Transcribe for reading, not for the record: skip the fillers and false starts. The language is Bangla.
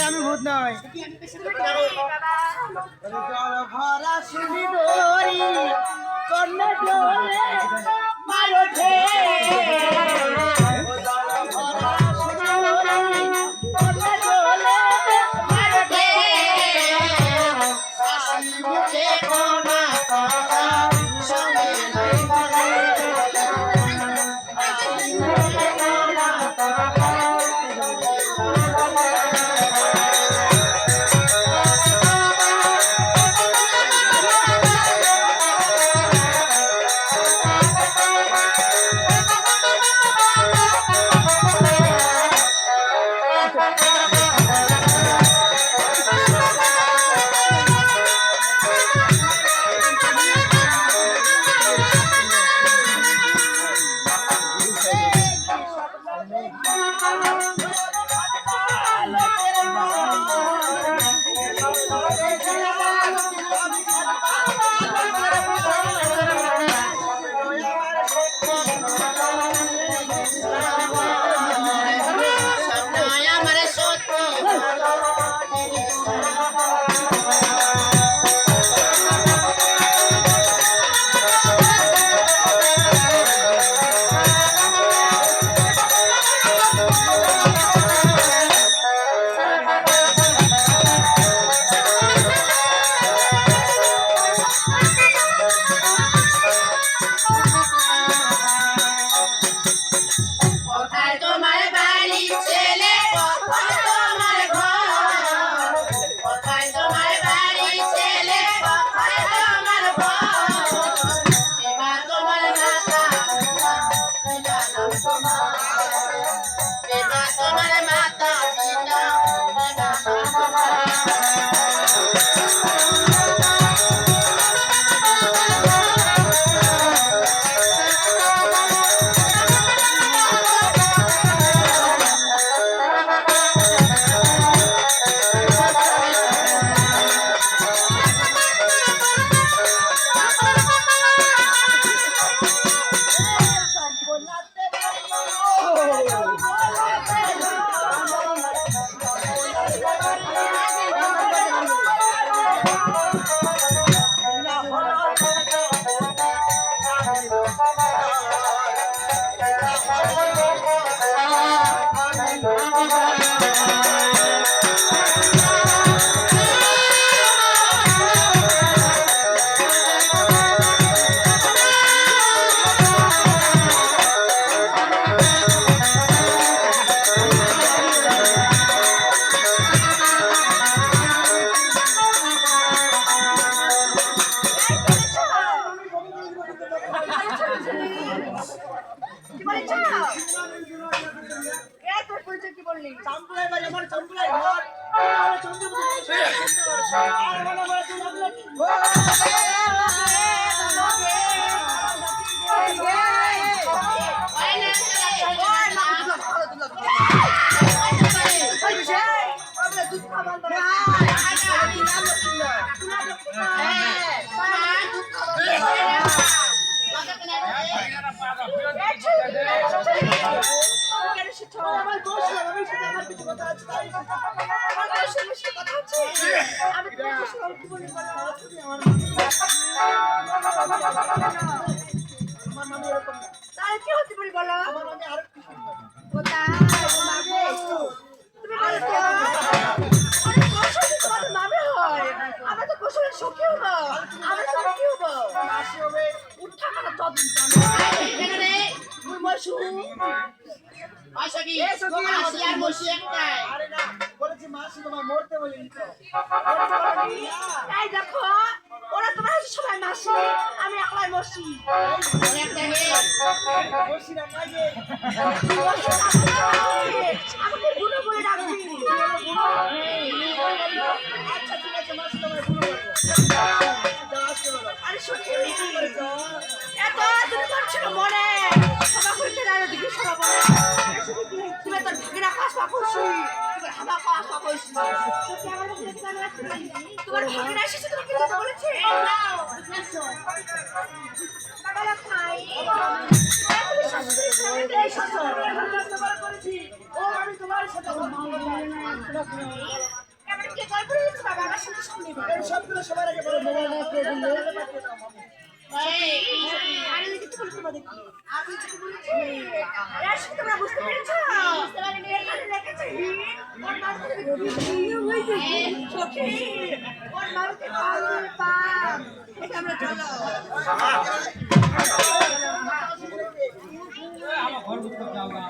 আমি ভূত নয় ভরা শুনি দরি কন্যা ডোলে মারোঠে তাহলে কি হতে পারি বলো? কোথায় কদিন এখানে রে মুই মশু আশা কি এ সখী, আসি আর বসি একটাই আরে না বলেছি মাসি তোমায় মরতে বলিনি তো এই দেখো ওরা তোমার সবাই মাসি আমি একলাই মসি একটা হে বসি না কাজে আমাকে গুলো বলে ডাকবি আচ্ছা ঠিক আছে মাসি তোমায় ভুলো করবো যাও আসতে বলো আরে সত্যি এত তুমি করছিল মনে সবা করতে দাঁড়ো দিকে সবা বলে তুমি তোর ভাগিনা কাজটা করছি তুমি হাবা কাজটা করছি তোমার ভাগিনা এসেছে তুমি কি কথা বলেছে বাবা খাই এই শাসন তোমার করেছি ও আমি তোমার সাথে কেমন কি কল করে দিচ্ছ বাবা আমার সাথে শুনি এই সবগুলো সবার আগে বলো মোবাইল না পেয়ে দিলে আরে কিছু বলতে পারি আমি কিছু বলছি এসে তোমরা বুঝতে পেরেছো বুঝতে পারিনি এখানে লেখেছে ওর মাঝে হয়েছে সখী ওর মাঝে পাগল পাম এটা আমরা চলো আমার ঘর বুঝতে যাও না